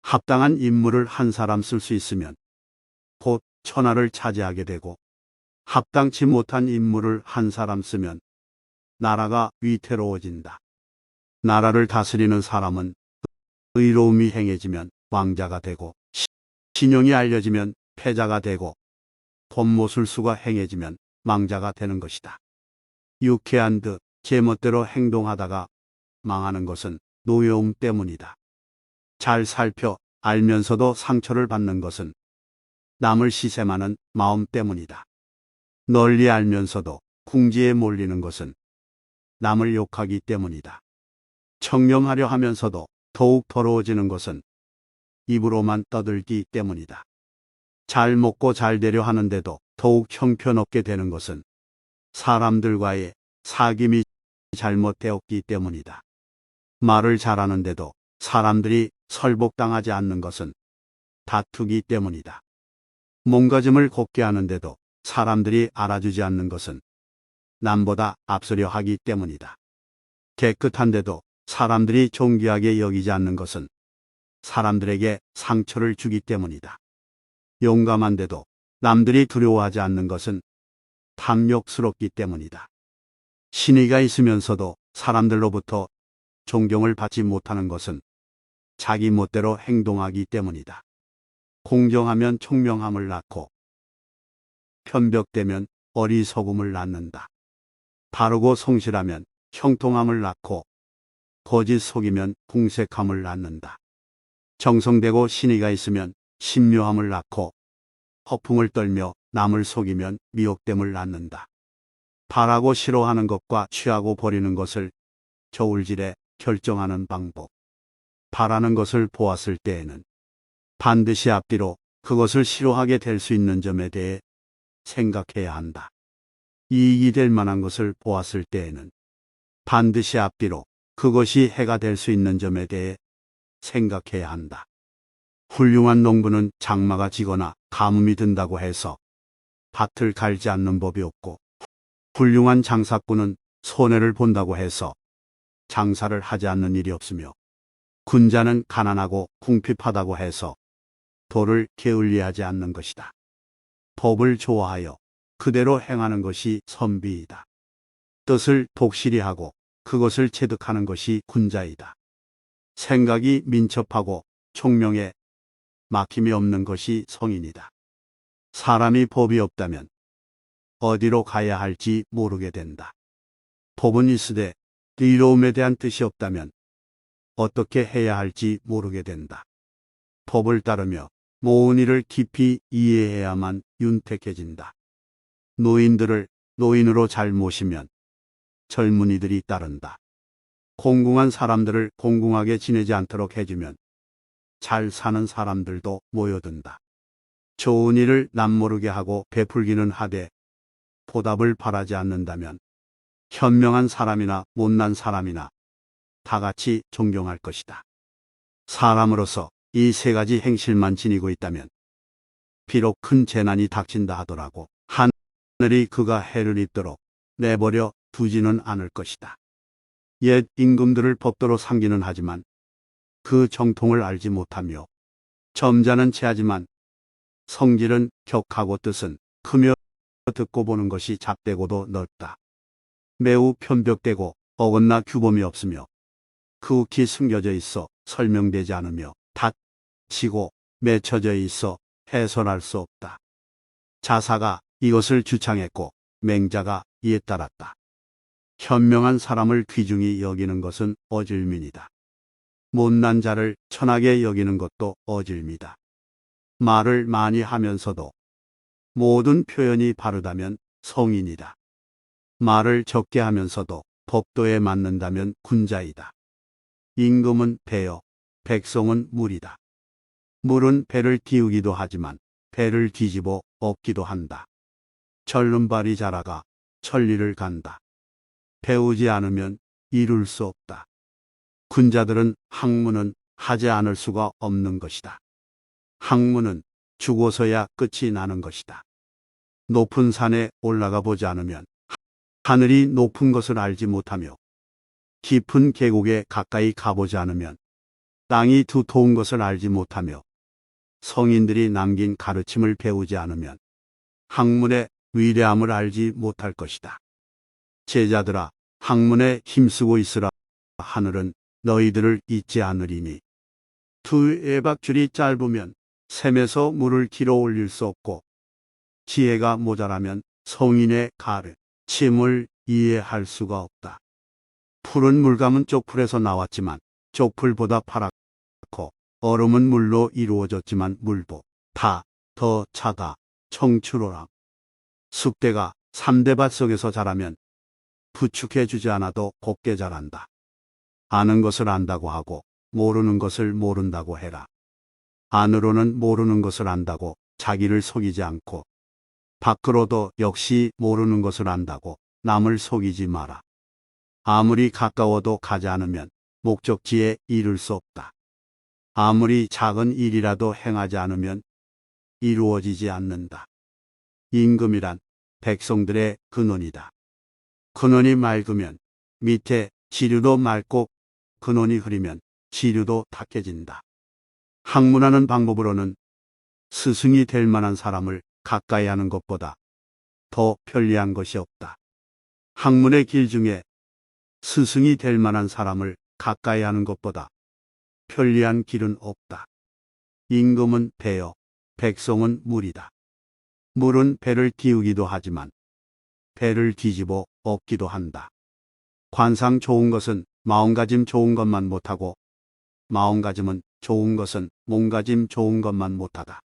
합당한 인물을 한 사람 쓸 수 있으면 곧 천하를 차지하게 되고, 합당치 못한 인물을 한 사람 쓰면 나라가 위태로워진다. 나라를 다스리는 사람은 의로움이 행해지면 왕자가 되고, 신용이 알려지면 패자가 되고, 권모술수가 행해지면 망자가 되는 것이다. 유쾌한 듯 제멋대로 행동하다가 망하는 것은 노여움 때문이다. 잘 살펴 알면서도 상처를 받는 것은 남을 시샘하는 마음 때문이다. 널리 알면서도 궁지에 몰리는 것은 남을 욕하기 때문이다. 청렴하려 하면서도 더욱 더러워지는 것은 입으로만 떠들기 때문이다. 잘 먹고 잘 되려 하는데도 더욱 형편없게 되는 것은 사람들과의 사귐이 잘못되었기 때문이다. 말을 잘하는데도 사람들이 설복당하지 않는 것은 다투기 때문이다. 몸가짐을 곱게 하는데도 사람들이 알아주지 않는 것은 남보다 앞서려 하기 때문이다. 깨끗한데도 사람들이 존귀하게 여기지 않는 것은 사람들에게 상처를 주기 때문이다. 용감한데도 남들이 두려워하지 않는 것은 탐욕스럽기 때문이다. 신의가 있으면서도 사람들로부터 존경을 받지 못하는 것은 자기 멋대로 행동하기 때문이다. 공정하면 총명함을 낳고 편벽되면 어리석음을 낳는다. 바르고 성실하면 형통함을 낳고 거짓 속이면 궁색함을 낳는다. 정성되고 신의가 있으면 신묘함을 낳고 허풍을 떨며 남을 속이면 미혹됨을 낳는다. 바라고 싫어하는 것과 취하고 버리는 것을 저울질에 결정하는 방법. 바라는 것을 보았을 때에는 반드시 앞뒤로 그것을 싫어하게 될 수 있는 점에 대해 생각해야 한다. 이익이 될 만한 것을 보았을 때에는 반드시 앞뒤로 그것이 해가 될 수 있는 점에 대해 생각해야 한다. 훌륭한 농부는 장마가 지거나 가뭄이 든다고 해서 밭을 갈지 않는 법이 없고, 훌륭한 장사꾼은 손해를 본다고 해서 장사를 하지 않는 일이 없으며, 군자는 가난하고 궁핍하다고 해서 도를 게을리하지 않는 것이다. 법을 좋아하여 그대로 행하는 것이 선비이다. 뜻을 독실히 하고 그것을 체득하는 것이 군자이다. 생각이 민첩하고 총명에 막힘이 없는 것이 성인이다. 사람이 법이 없다면 어디로 가야 할지 모르게 된다. 법은 있으되 의로움에 대한 뜻이 없다면 어떻게 해야 할지 모르게 된다. 법을 따르며 모든 일을 깊이 이해해야만 윤택해진다. 노인들을 노인으로 잘 모시면 젊은이들이 따른다. 공공한 사람들을 공공하게 지내지 않도록 해주면 잘 사는 사람들도 모여든다. 좋은 일을 남모르게 하고 베풀기는 하되 보답을 바라지 않는다면 현명한 사람이나 못난 사람이나 다 같이 존경할 것이다. 사람으로서 이 세 가지 행실만 지니고 있다면 비록 큰 재난이 닥친다 하더라도 하늘이 그가 해를 입도록 내버려 두지는 않을 것이다. 옛 임금들을 법도로 삼기는 하지만 그 정통을 알지 못하며 점잖은 체하지만 성질은 격하고 뜻은 크며 듣고 보는 것이 잡되고도 넓다. 매우 편벽되고 어긋나 규범이 없으며 극히 숨겨져 있어 설명되지 않으며 닫히고 맺혀져 있어 해설할 수 없다. 자사가 이것을 주창했고 맹자가 이에 따랐다. 현명한 사람을 귀중히 여기는 것은 어질민이다. 못난 자를 천하게 여기는 것도 어질미다. 말을 많이 하면서도 모든 표현이 바르다면 성인이다. 말을 적게 하면서도 법도에 맞는다면 군자이다. 임금은 배여, 백성은 물이다. 물은 배를 띄우기도 하지만 배를 뒤집어 엎기도 한다. 절름발이 자라가 천리를 간다. 배우지 않으면 이룰 수 없다. 군자들은 학문은 하지 않을 수가 없는 것이다. 학문은 죽어서야 끝이 나는 것이다. 높은 산에 올라가 보지 않으면 하늘이 높은 것을 알지 못하며 깊은 계곡에 가까이 가보지 않으면 땅이 두터운 것을 알지 못하며 성인들이 남긴 가르침을 배우지 않으면 학문의 위대함을 알지 못할 것이다. 제자들아, 학문에 힘쓰고 있으라. 하늘은 너희들을 잊지 않으리니. 두 에박줄이 짧으면 샘에서 물을 길어 올릴 수 없고, 지혜가 모자라면 성인의 가르침을 이해할 수가 없다. 푸른 물감은 쪽풀에서 나왔지만 쪽풀보다 파랗고, 얼음은 물로 이루어졌지만 물보다 더 차다. 청추로랑. 쑥대가 3대밭 속에서 자라면 부축해주지 않아도 곱게 자란다. 아는 것을 안다고 하고 모르는 것을 모른다고 해라. 안으로는 모르는 것을 안다고 자기를 속이지 않고, 밖으로도 역시 모르는 것을 안다고 남을 속이지 마라. 아무리 가까워도 가지 않으면 목적지에 이를 수 없다. 아무리 작은 일이라도 행하지 않으면 이루어지지 않는다. 임금이란 백성들의 근원이다. 근원이 맑으면 밑에 지류도 맑고, 근원이 흐리면 지류도 탁해진다. 학문하는 방법으로는 스승이 될 만한 사람을 가까이 하는 것보다 더 편리한 것이 없다. 학문의 길 중에 스승이 될 만한 사람을 가까이 하는 것보다 편리한 길은 없다. 임금은 배여, 백성은 물이다. 물은 배를 띄우기도 하지만 배를 뒤집어 엎기도 한다. 관상 좋은 것은 마음가짐 좋은 것만 못하고, 마음가짐은 좋은 것은 몸가짐 좋은 것만 못하다.